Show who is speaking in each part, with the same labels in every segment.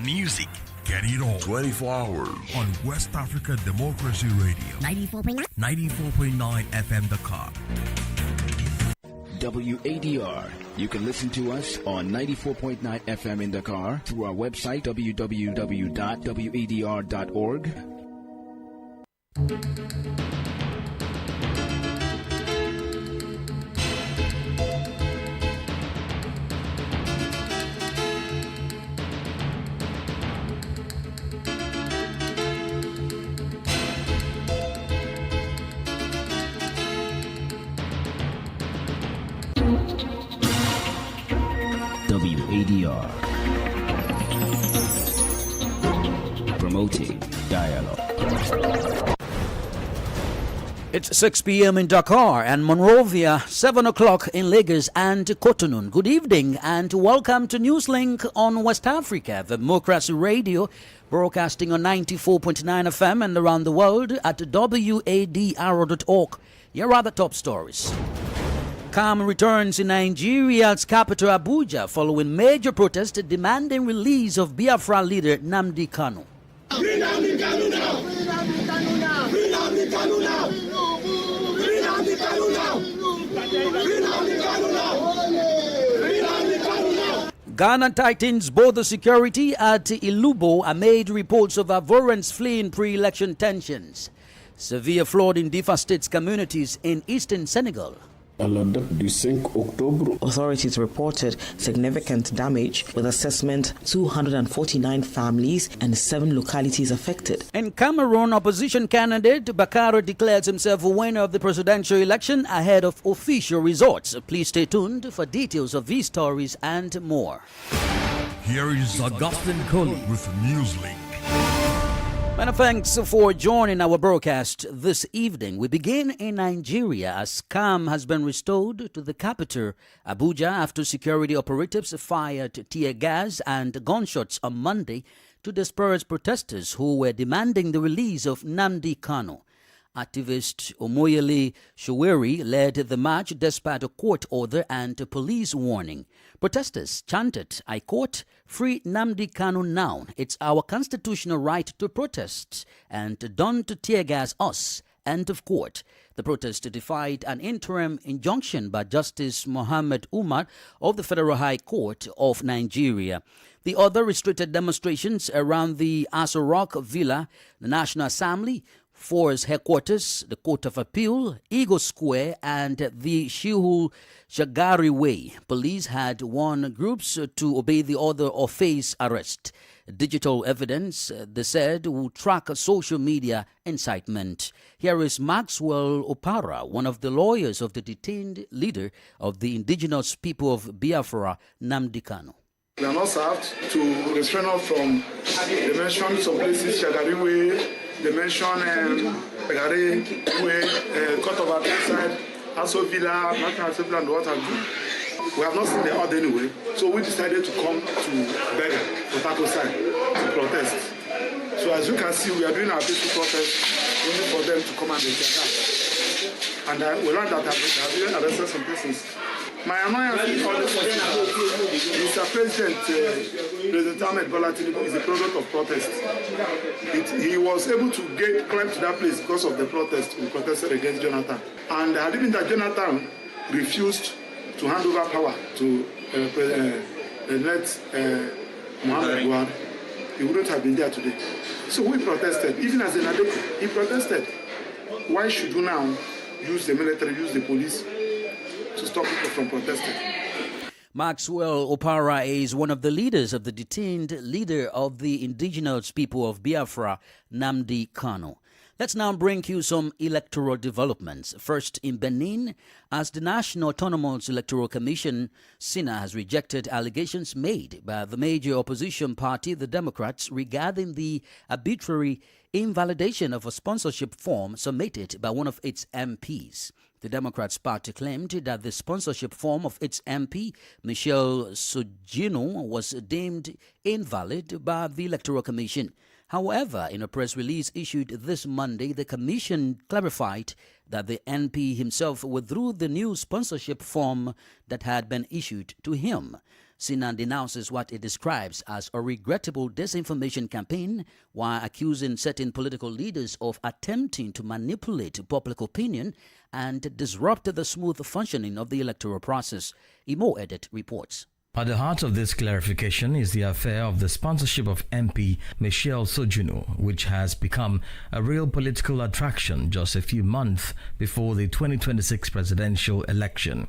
Speaker 1: Music, get it all.
Speaker 2: 24 hours.
Speaker 1: On West Africa Democracy Radio.
Speaker 3: 94.9.
Speaker 1: 94.9 FM Dakar.
Speaker 4: WADR. You can listen to us on 94.9 FM in Dakar through our website www.wadr.org. WADR. Promoting dialogue.
Speaker 5: It's 6 p.m. in Dakar and Monrovia, 7 o'clock in Lagos and Cotonou. Good evening and welcome to Newslink on West Africa, Democracy Radio, broadcasting on 94.9 FM and around the world at wadr.org. Here are the top stories. Calm returns in Nigeria's capital Abuja following major protests demanding release of Biafra leader Nnamdi Kanu.
Speaker 6: Free Nnamdi Kanu now! Free Nnamdi Kanu now! Free Nnamdi Kanu now! Free Nnamdi Kanu now! Free Nnamdi Kanu now! Free Nnamdi Kanu now!
Speaker 5: Ghana tightens border security at Ilubo amid reports of abhorrence fleeing pre-election tensions. Severe flooding devastates communities in eastern Senegal.
Speaker 7: Authorities reported significant damage with assessment 249 families and 7 localities affected.
Speaker 5: In Cameroon, opposition candidate Bakar declares himself a winner of the presidential election ahead of official results. Please stay tuned for details of these stories and more.
Speaker 1: Here is Augustine Coley with Newslink.
Speaker 5: Many thanks for joining our broadcast this evening. We begin in Nigeria as calm has been restored to the capital, Abuja, after security operatives fired tear gas and gunshots on Monday to disperse protesters who were demanding the release of Nnamdi Kanu. Activist Omoyele Sowore led the march despite a court order and a police warning. Protesters chanted, I quote, "Free Nnamdi Kanu now. It's our constitutional right to protest and don't tear gas us." End of quote. The protest defied an interim injunction by Justice Mohammed Umar of the Federal High Court of Nigeria. The other restricted demonstrations around the Aso Rock Villa, the National Assembly, Force Headquarters, the Court of Appeal, Eagle Square, and the Shehu Shagari Way. Police had warned groups to obey the order or face arrest. Digital evidence, they said, will track social media incitement. Here is Maxwell Opara, one of the lawyers of the detained leader of the indigenous people of Biafra, Nnamdi Kanu.
Speaker 8: We are not served to restrain us from the mention some places, Shagari Way, they mention Shagari Way, Court of Appeal side, Aso Villa, National Assembly, and what have you. We have not seen the order anyway, so we decided to come to Bergen, Potato side, to protest. So as you can see, we are doing our peaceful protest only for them to come and take that. And we learned that they have even arrested some persons. My annoyance is all this Mr. President, President Ahmed Bola Tinubu is a product of protest. He was able to climb to that place because of the protest. We protested against Jonathan. And had it been that Jonathan refused to hand over power to President Muhammad Wadr, he wouldn't have been there today. So we protested. Even as an addict, he protested. Why should we now use the military, use the police to stop people from protesting?
Speaker 5: Maxwell Opara is one of the leaders of the detained leader of the indigenous people of Biafra, Nnamdi Kanu. Let's now bring you some electoral developments. First, in Benin, as the National Autonomous Electoral Commission, SINA, has rejected allegations made by the major opposition party, the Democrats, regarding the arbitrary invalidation of a sponsorship form submitted by one of its MPs. The Democrats Party claimed that the sponsorship form of its MP, Michel Sogino, was deemed invalid by the Electoral Commission. However, in a press release issued this Monday, the Commission clarified that the NP himself withdrew the new sponsorship form that had been issued to him. Sina denounces what it describes as a regrettable disinformation campaign while accusing certain political leaders of attempting to manipulate public opinion and disrupt the smooth functioning of the electoral process. Imo Edit reports.
Speaker 1: At the heart of this clarification is the affair of the sponsorship of MP Michelle Sojunu, which has become a real political attraction just a few months before the 2026 presidential election.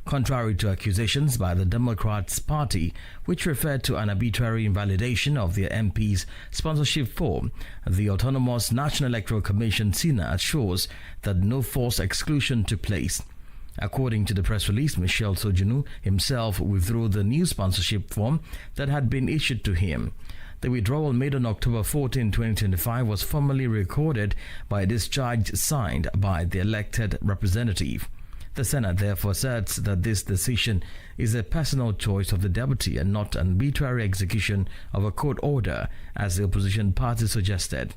Speaker 1: Contrary to accusations by the Democrats Party, which referred to an arbitrary invalidation of their MP's sponsorship form, the Autonomous National Electoral Commission (SINA) assures that no forced exclusion took place. According to the press release, Michelle Sojunu himself withdrew the new sponsorship form that had been issued to him. The withdrawal made on October 14, 2025 was formally recorded by a discharge signed by the elected representative. The Senate therefore asserts that this decision is a personal choice of the deputy and not an arbitrary execution of a court order, as the opposition party suggested.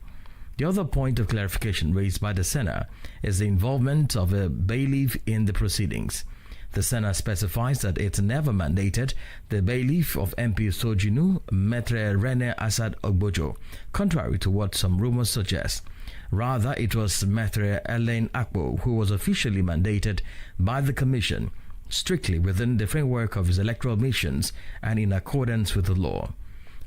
Speaker 1: The other point of clarification raised by the Senate is the involvement of a bailiff in the proceedings. The Senate specifies that it never mandated the bailiff of MP Sojunu, Maitre Rene Assad Ogbojo, contrary to what some rumors suggest. Rather, it was Maitre Elaine Akpo who was officially mandated by the Commission, strictly within the framework of his electoral missions and in accordance with the law.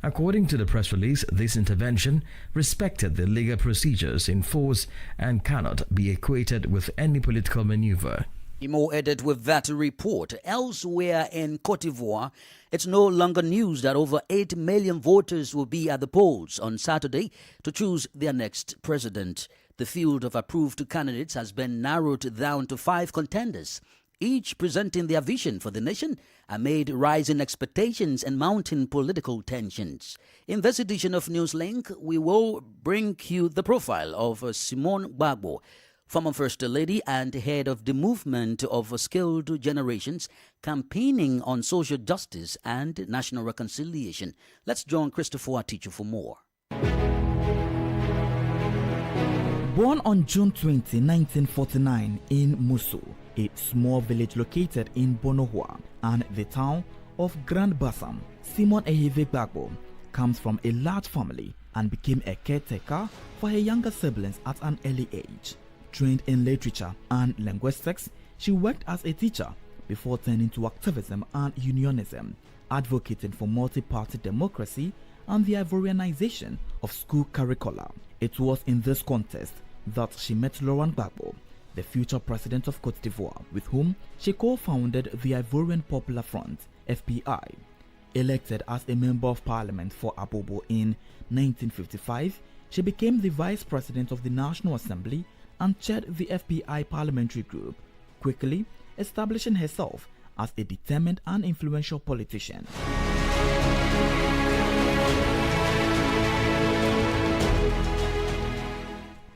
Speaker 1: According to the press release, this intervention respected the legal procedures in force and cannot be equated with any political maneuver.
Speaker 5: Imo Edit with that report. Elsewhere in Cote d'Ivoire, it's no longer news that over 8 million voters will be at the polls on Saturday to choose their next president. The field of approved candidates has been narrowed down to 5 contenders, each presenting their vision for the nation amid rising expectations and mounting political tensions. In this edition of Newslink, we will bring you the profile of Simone Gbagbo, former First Lady and head of the movement of skilled generations, campaigning on social justice and national reconciliation. Let's join Christopher Atichu for more.
Speaker 2: Born on June 20, 1949 in Musu, a small village located in Bonohua and the town of Grand Bassam, Simone Eheve Gbagbo comes from a large family and became a caretaker for her younger siblings at an early age. Trained in literature and linguistics, she worked as a teacher before turning to activism and unionism, advocating for multi-party democracy and the Ivorianization of school curricula. It was in this context that she met Laurent Gbagbo, the future president of Cote d'Ivoire, with whom she co-founded the Ivorian Popular Front, FPI. Elected as a member of parliament for Abobo in 1955, she became the vice president of the National Assembly and chaired the FPI parliamentary group, quickly establishing herself as a determined and influential politician.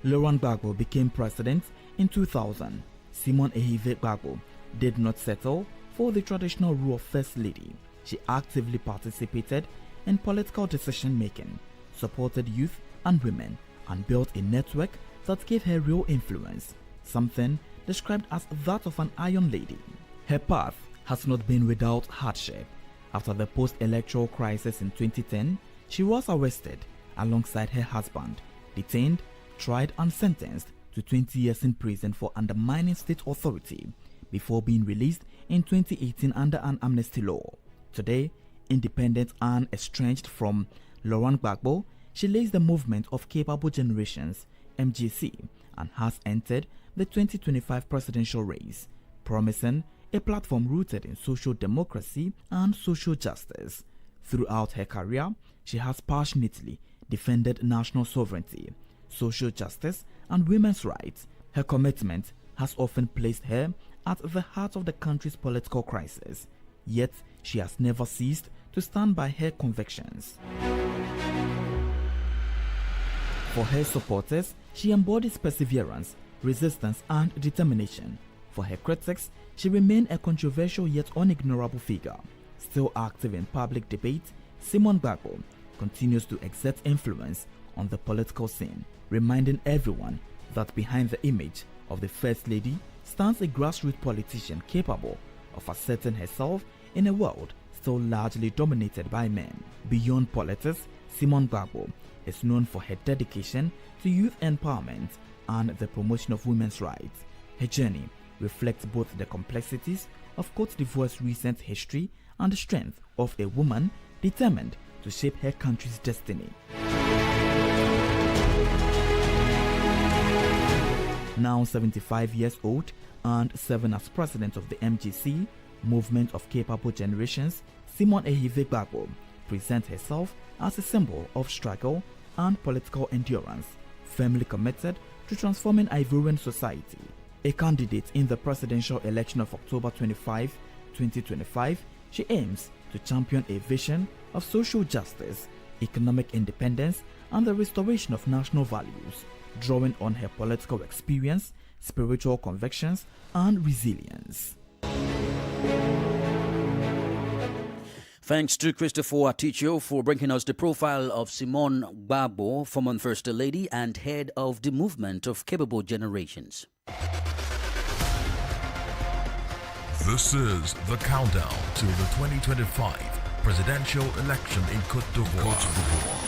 Speaker 2: Laurent Gbagbo became president in 2000. Simone Eheve Gbagbo did not settle for the traditional role of First Lady. She actively participated in political decision-making, supported youth and women, and built a network that gave her real influence, something described as that of an iron lady. Her path has not been without hardship. After the post-electoral crisis in 2010, she was arrested alongside her husband, detained, tried and sentenced to 20 years in prison for undermining state authority before being released in 2018 under an amnesty law. Today, independent and estranged from Laurent Gbagbo, she leads the movement of capable generations, MGC, and has entered the 2025 presidential race, promising a platform rooted in social democracy and social justice. Throughout her career, she has passionately defended national sovereignty, social justice, and women's rights. Her commitment has often placed her at the heart of the country's political crisis, yet she has never ceased to stand by her convictions. For her supporters, she embodies perseverance, resistance, and determination. For her critics, she remained a controversial yet unignorable figure. Still active in public debate, Simone Gbagbo continues to exert influence on the political scene, reminding everyone that behind the image of the First Lady stands a grassroots politician capable of asserting herself in a world still largely dominated by men. Beyond politics, Simone Gbagbo is known for her dedication to youth empowerment and the promotion of women's rights. Her journey reflects both the complexities of Côte d'Ivoire's recent history and the strength of a woman determined to shape her country's destiny. Now 75 years old and serving as president of the MGC, Movement of Capable Generations, Simone Gbagbo presents herself as a symbol of struggle and political endurance, firmly committed to transforming Ivorian society. A candidate in the presidential election of October 25, 2025, she aims to champion a vision of social justice, economic independence, and the restoration of national values, drawing on her political experience, spiritual convictions, and resilience.
Speaker 5: Thanks to Christopher Aticho for bringing us the profile of Simone Gbagbo, former First Lady and head of the Movement of Capable Generations.
Speaker 3: This is the countdown to the 2025 presidential election in Côte d'Ivoire.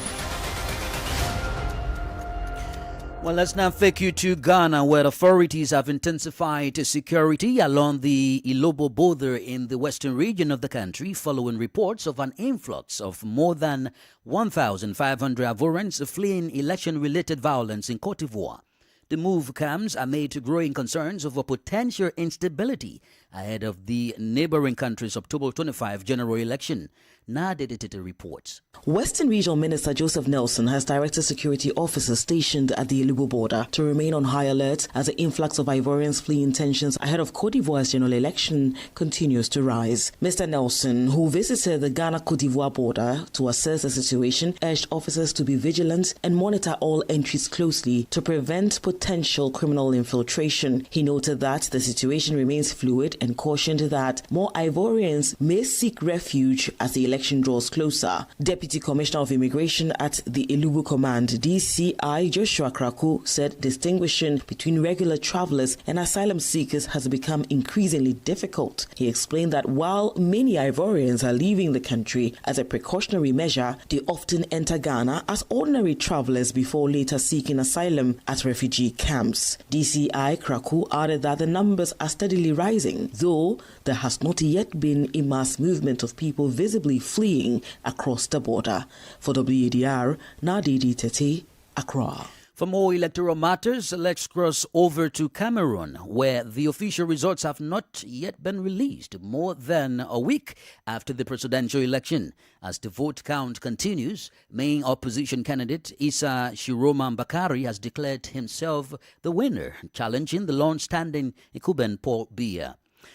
Speaker 5: Well, let's now take you to Ghana, where authorities have intensified security along the Ilobo border in the western region of the country following reports of an influx of more than 1,500 Ivorians fleeing election-related violence in Côte d'Ivoire. The move comes amid growing concerns over potential instability ahead of the neighboring country's October 25 general election. Nadeditete reports.
Speaker 7: Western Regional Minister Joseph Nelson has directed security officers stationed at the Ilobo border to remain on high alert as the influx of Ivorians fleeing tensions ahead of Côte d'Ivoire's general election continues to rise. Mr. Nelson, who visited the Ghana-Côte d'Ivoire border to assess the situation, urged officers to be vigilant and monitor all entries closely to prevent potential criminal infiltration. He noted that the situation remains fluid and cautioned that more Ivorians may seek refuge as the election draws closer. Deputy Commissioner of Immigration at the Ilubu Command, DCI Joshua Kraku, said distinguishing between regular travelers and asylum seekers has become increasingly difficult. He explained that while many Ivorians are leaving the country as a precautionary measure, they often enter Ghana as ordinary travelers before later seeking asylum at refugee camps. DCI Kraku added that the numbers are steadily rising, though there has not yet been a mass movement of people visibly fleeing across the border. For WADR, Nadeditete, Accra.
Speaker 5: For more electoral matters, let's cross over to Cameroon, where the official results have not yet been released more than a week after the presidential election. As the vote count continues, main opposition candidate Issa Shiroma Bakari has declared himself the winner, challenging the long-standing incumbent Paul Biya.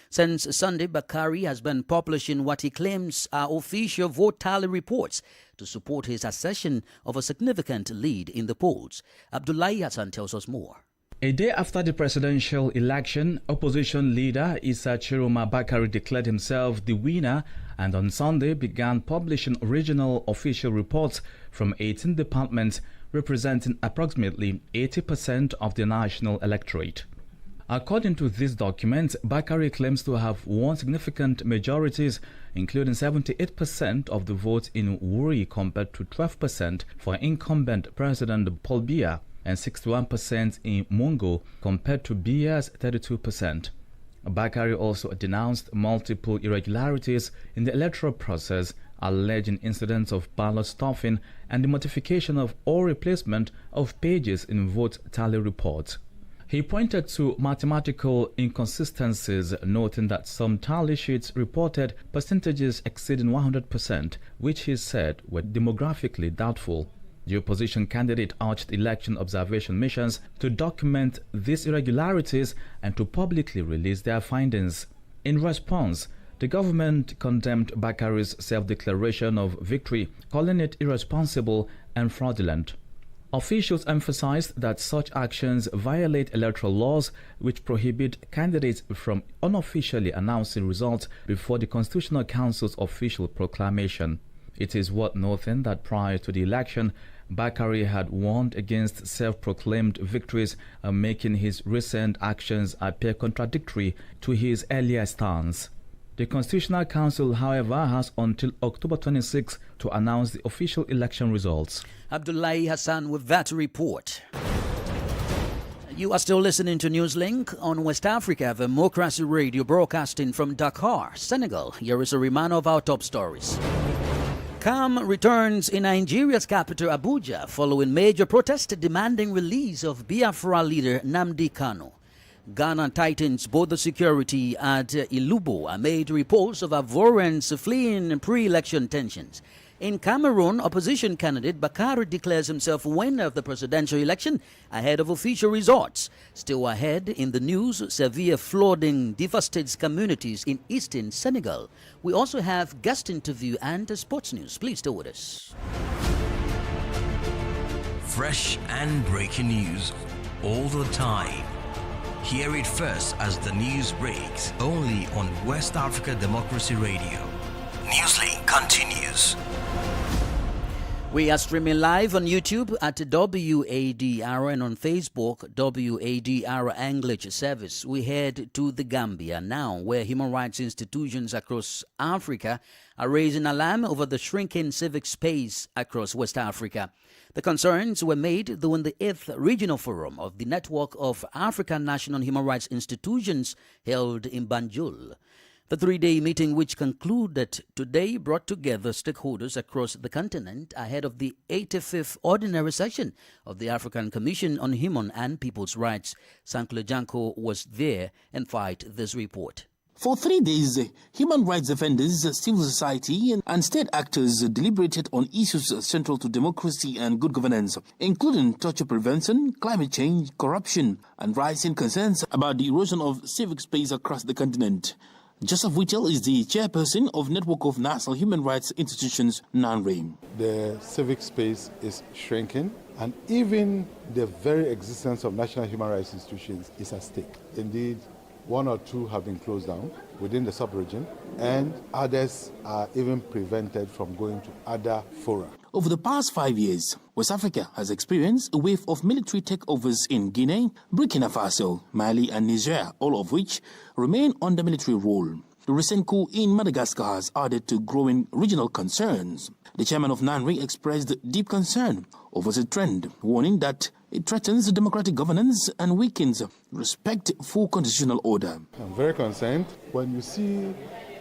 Speaker 5: Since Sunday, Bakari has been publishing what he claims are official vote tally reports to support his assertion of a significant lead in the polls. Abdullahi Hassan tells us more.
Speaker 9: A day after the presidential election, opposition leader Issa Shiroma Bakari declared himself the winner and on Sunday began publishing original official reports from 18 departments representing approximately 80% of the national electorate. According to these documents, Bakari claims to have won significant majorities, including 78% of the votes in Wuri compared to 12% for incumbent President Paul Biya and 61% in Mungo compared to Biya's 32%. Bakari also denounced multiple irregularities in the electoral process, alleging incidents of ballot stuffing and the modification of or replacement of pages in vote tally reports. He pointed to mathematical inconsistencies, noting that some tally sheets reported percentages exceeding 100%, which he said were demographically doubtful. The opposition candidate urged election observation missions to document these irregularities and to publicly release their findings. In response, the government condemned Bakari's self-declaration of victory, calling it irresponsible and fraudulent. Officials emphasized that such actions violate electoral laws which prohibit candidates from unofficially announcing results before the Constitutional Council's official proclamation. It is worth noting that prior to the election, Bakari had warned against self-proclaimed victories, making his recent actions appear contradictory to his earlier stance. The Constitutional Council, however, has until October 26 to announce the official election results.
Speaker 5: Abdullahi Hassan with that report. You are still listening to Newslink on West Africa Democracy Radio, broadcasting from Dakar, Senegal. Here is a reminder of our top stories. Calm returns in Nigeria's capital, Abuja, following major protests demanding release of Biafra leader Nnamdi Kanu. Ghana tightens border security at Ilubo amid reports of abhorrence fleeing pre-election tensions. In Cameroon, opposition candidate Bakari declares himself winner of the presidential election ahead of official results. Still ahead in the news, severe flooding devastates communities in eastern Senegal. We also have guest interview and sports news. Please stay with us.
Speaker 1: Fresh and breaking news all the time. Hear it first as the news breaks, only on West Africa Democracy Radio. Newslink continues.
Speaker 5: We are streaming live on YouTube at WADR and on Facebook, WADR English Service. We head to the Gambia now, where human rights institutions across Africa are raising alarm over the shrinking civic space across West Africa. The concerns were made during the 8th Regional Forum of the Network of African National Human Rights Institutions held in Banjul. The three-day meeting, which concluded today, brought together stakeholders across the continent ahead of the 85th Ordinary Session of the African Commission on Human and People's Rights. Sankle Janko was there and filed this report.
Speaker 10: For 3 days, human rights defenders, civil society, and state actors deliberated on issues central to democracy and good governance, including torture prevention, climate change, corruption, and rising concerns about the erosion of civic space across the continent. Joseph Whittle is the chairperson of Network of National Human Rights Institutions, NANRI.
Speaker 11: The civic space is shrinking, and even the very existence of national human rights institutions is at stake. Indeed, 1 or 2 have been closed down within the sub-region, and others are even prevented from going to other fora.
Speaker 10: Over the past 5 years, West Africa has experienced a wave of military takeovers in Guinea, Burkina Faso, Mali, and Niger, all of which remain under military rule. The recent coup in Madagascar has added to growing regional concerns. The chairman of NANRI expressed deep concern over the trend, warning that it threatens democratic governance and weakens respect for constitutional order.
Speaker 11: I'm very concerned when you see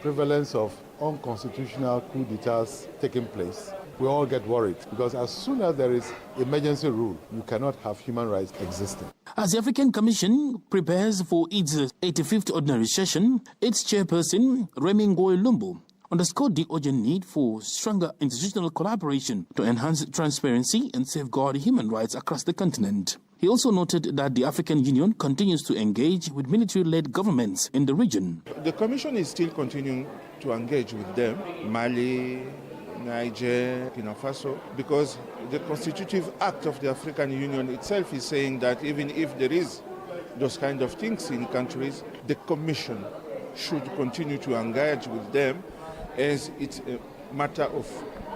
Speaker 11: prevalence of unconstitutional coup d'etats taking place. We all get worried because as soon as there is emergency rule, you cannot have human rights existing.
Speaker 10: As the African Commission prepares for its 85th Ordinary Session, its chairperson, Remy Ngoy Lumbo, underscored the urgent need for stronger institutional collaboration to enhance transparency and safeguard human rights across the continent. He also noted that the African Union continues to engage with military-led governments in the region.
Speaker 12: The Commission is still continuing to engage with them, Mali, Niger, Burkina Faso, because the constitutive act of the African Union itself is saying that even if there is those kind of things in countries, the Commission should continue to engage with them as it's a matter of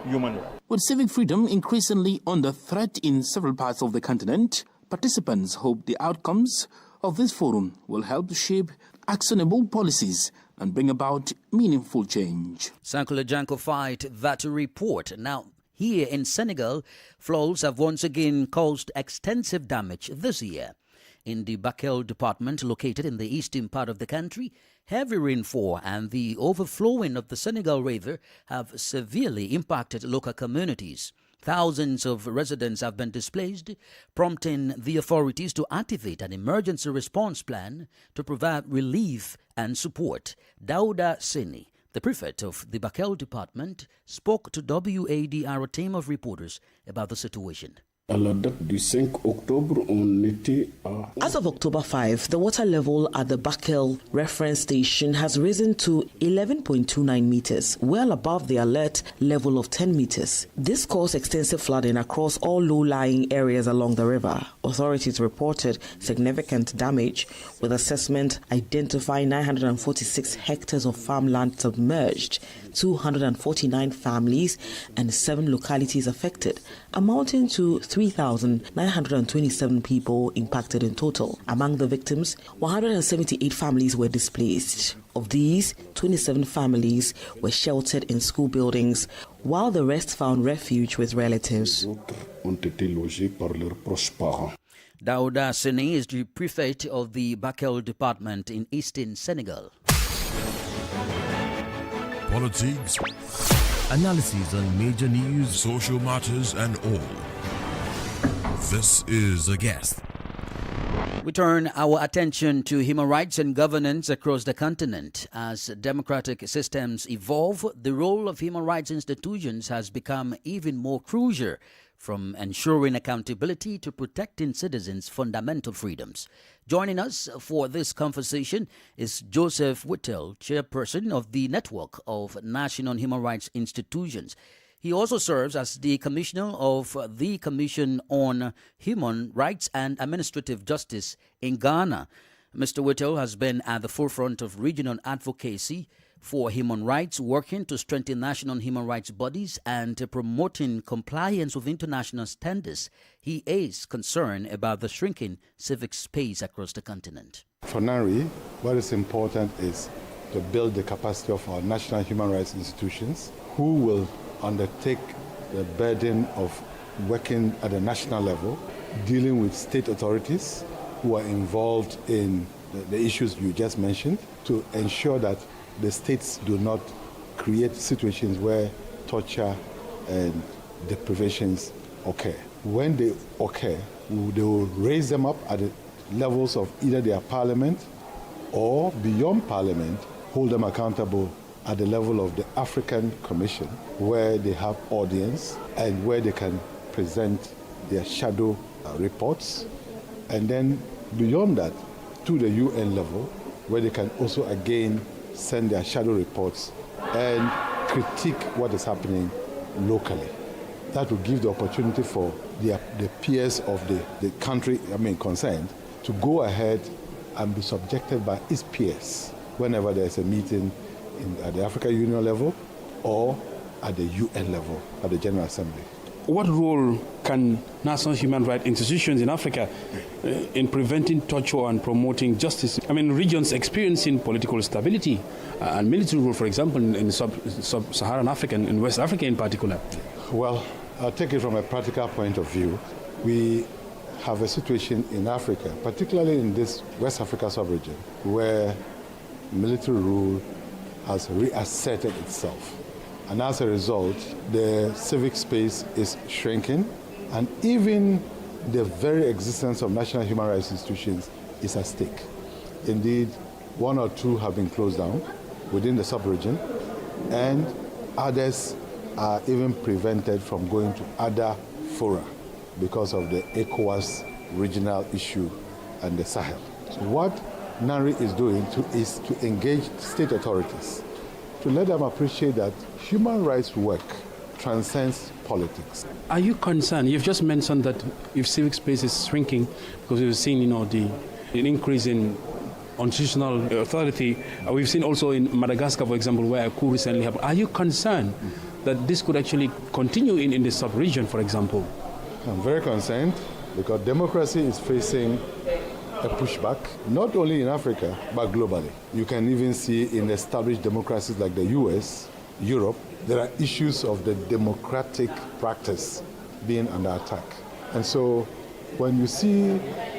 Speaker 12: human rights.
Speaker 10: With civic freedom increasingly under threat in several parts of the continent, participants hope the outcomes of this forum will help shape actionable policies and bring about meaningful change.
Speaker 5: Sankle Janko fight that report. Now, here in Senegal, floods have once again caused extensive damage this year. In the Bakel department, located in the eastern part of the country, heavy rainfall and the overflowing of the Senegal River have severely impacted local communities. Thousands of residents have been displaced, prompting the authorities to activate an emergency response plan to provide relief and support. Dauda Seni, the prefect of the Bakel department, spoke to WADR, a team of reporters, about the situation.
Speaker 13: À la date du 5 octobre, on était à...
Speaker 7: As of October 5, the water level at the Bakel reference station has risen to 11.29 meters, well above the alert level of 10 meters. This caused extensive flooding across all low-lying areas along the river. Authorities reported significant damage, with assessment identifying 946 hectares of farmland submerged. 249 families and 7 localities affected, amounting to 3,927 people impacted in total. Among the victims, 178 families were displaced. Of these, 27 families were sheltered in school buildings, while the rest found refuge with relatives.
Speaker 5: Daouda Sene is the prefect of the Bakel department in eastern Senegal.
Speaker 3: Politics,
Speaker 1: Analysis on major news,
Speaker 3: social matters, and all. This is The Guest.
Speaker 5: We turn our attention to human rights and governance across the continent. As democratic systems evolve, the role of human rights institutions has become even more crucial, from ensuring accountability to protecting citizens' fundamental freedoms. Joining us for this conversation is Joseph Whittle, chairperson of the Network of National Human Rights Institutions. He also serves as the commissioner of the Commission on Human Rights and Administrative Justice in Ghana. Mr. Whittle has been at the forefront of regional advocacy for human rights, working to strengthen national human rights bodies and promoting compliance with international standards. He is concerned about the shrinking civic space across the continent.
Speaker 11: For NARI, what is important is to build the capacity of our national human rights institutions, who will undertake the burden of working at a national level, dealing with state authorities who are involved in the issues you just mentioned, to ensure that the states do not create situations where torture and deprivations occur. When they occur, they will raise them up at the levels of either their parliament or beyond parliament, hold them accountable at the level of the African Commission, where they have audience and where they can present their shadow reports. And then beyond that, to the UN level, where they can also again send their shadow reports and critique what is happening locally. That will give the opportunity for the peers of the country concerned to go ahead and be subjected by its peers whenever there's a meeting at the African Union level or at the UN level, at the General Assembly.
Speaker 14: What role can national human rights institutions in Africa in preventing torture and promoting justice? I mean, regions experiencing political stability and military rule, for example, in sub-Saharan Africa, in West Africa in particular.
Speaker 11: Well, I'll take it from a practical point of view. We have a situation in Africa, particularly in this West Africa sub-region, where military rule has reasserted itself. And as a result, the civic space is shrinking, and even the very existence of national human rights institutions is at stake. Indeed, 1 or 2 have been closed down within the sub-region, and others are even prevented from going to other fora because of the ECOWAS regional issue and the Sahel. So what NARI is doing is to engage state authorities, to let them appreciate that human rights work transcends politics.
Speaker 14: Are you concerned? You've just mentioned that if civic space is shrinking because we've seen, the increase in constitutional authority. We've seen also in Madagascar, for example, where a coup recently happened. Are you concerned that this could actually continue in the sub-region, for example?
Speaker 11: I'm very concerned because democracy is facing a pushback, not only in Africa, but globally. You can even see in established democracies like the US, Europe, there are issues of the democratic practice being under attack. And so when you see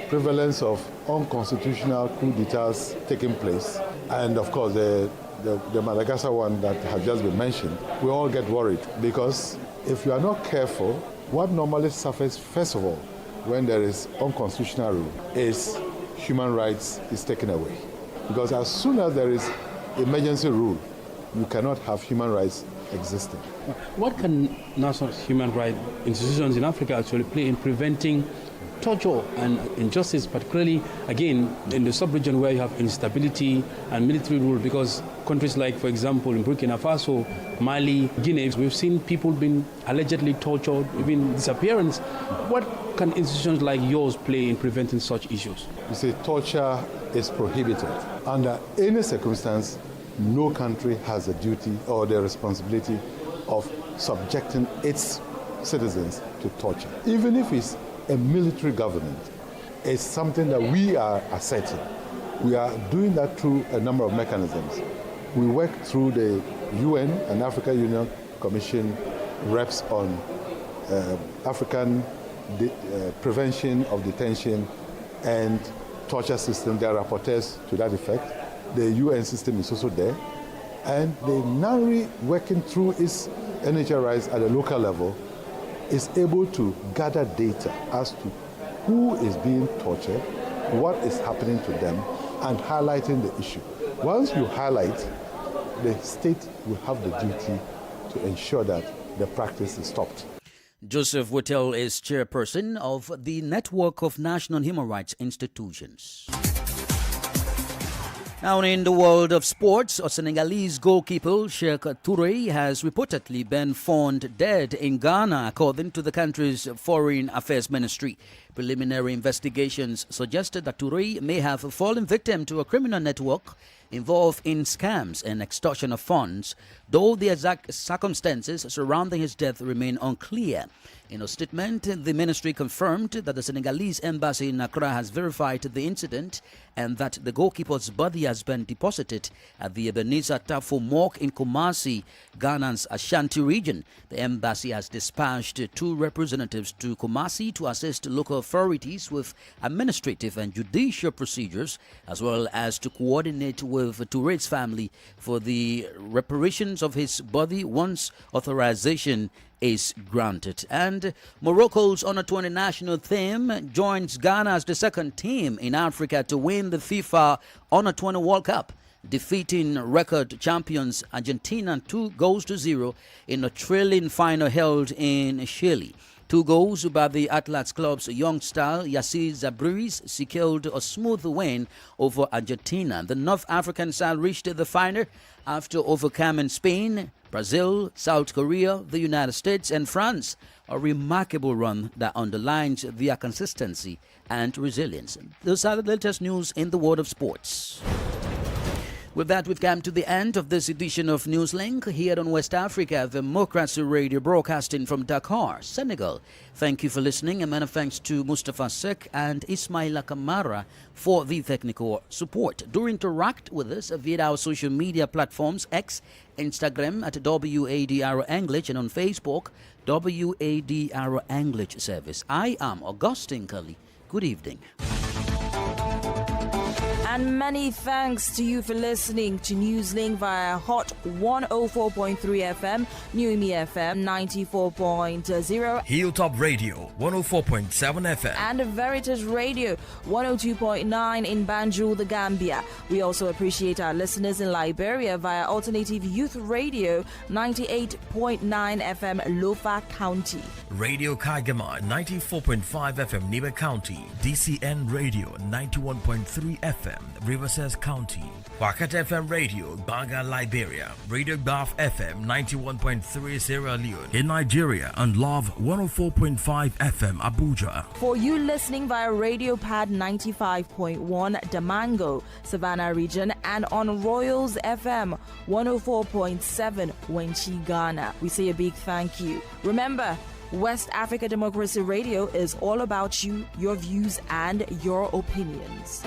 Speaker 11: prevalence of unconstitutional coup d'etats taking place, and of course the Madagascar one that has just been mentioned, we all get worried because if you are not careful, what normally suffers first of all when there is unconstitutional rule is human rights is taken away. Because as soon as there is emergency rule, you cannot have human rights existing.
Speaker 14: What can national human rights institutions in Africa actually play in preventing torture and injustice, particularly, again, in the sub-region where you have instability and military rule? Because countries like, for example, in Burkina Faso, Mali, Guinea, we've seen people being allegedly tortured, even disappearance. What can institutions like yours play in preventing such issues?
Speaker 11: You see, torture is prohibited under any circumstance no country has a duty or the responsibility of subjecting its citizens to torture. Even if it's a military government, it's something that we are asserting. We are doing that through a number of mechanisms. We work through the UN and African Union Commission reps on African prevention of detention and torture system. There are rapporteurs to that effect. The UN system is also there. And the NARI, working through its NHRIs at a local level, is able to gather data as to who is being tortured, what is happening to them, and highlighting the issue. Once you highlight, the state will have the duty to ensure that the practice is stopped.
Speaker 5: Joseph Whittle is chairperson of the Network of National Human Rights Institutions. Now, in the world of sports, a Senegalese goalkeeper, Sheikh Touré, has reportedly been found dead in Ghana, according to the country's Foreign Affairs Ministry. Preliminary investigations suggested that Touré may have fallen victim to a criminal network involved in scams and extortion of funds, though the exact circumstances surrounding his death remain unclear. In a statement, the ministry confirmed that the Senegalese embassy in Accra has verified the incident and that the goalkeeper's body has been deposited at the Ebenezer Tafo Morgue in Kumasi, Ghana's Ashanti region. The embassy has dispatched 2 representatives to Kumasi to assist local authorities with administrative and judicial procedures, as well as to coordinate with Touré's family for the reparations of his body once authorization is granted. And Morocco's Under-20 national team joins Ghana as the second team in Africa to win the FIFA Under-20 World Cup, defeating record champions Argentina 2-0 in a thrilling final held in Chile. 2 goals by the Atlas Club's young star Yassir Zabriz secured a smooth win over Argentina. The North African side reached the final after overcoming Spain, Brazil, South Korea, the United States, and France. A remarkable run that underlines their consistency and resilience. Those are the latest news in the world of sports. With that, we've come to the end of this edition of Newslink here on West Africa Democracy Radio, broadcasting from Dakar, Senegal. Thank you for listening, and many thanks to Mustafa Sek and Ismaila Kamara for the technical support. Do interact with us via our social media platforms, X, Instagram at WADR English, and on Facebook, WADR English Service. I am Augustine Cully. Good evening.
Speaker 15: And many thanks to you for listening to Newslink via Hot 104.3 FM, Newmi FM 94.0,
Speaker 1: Hilltop Radio 104.7 FM,
Speaker 15: and Veritas Radio 102.9 in Banjul, the Gambia. We also appreciate our listeners in Liberia via Alternative Youth Radio 98.9 FM, Lofa County,
Speaker 1: Radio Kagama 94.5 FM, Niba County, DCN Radio 91.3 FM, Riverside County, Wakat FM Radio, Baga, Liberia, Radio Baf FM 91.3 Sierra Leone in Nigeria, and Love 104.5 FM Abuja.
Speaker 15: For you listening via Radio Pad 95.1 Damango, Savannah region, and on Royals FM 104.7 Wenchi, Ghana, we say a big thank you. Remember, West Africa Democracy Radio is all about you, your views, and your opinions.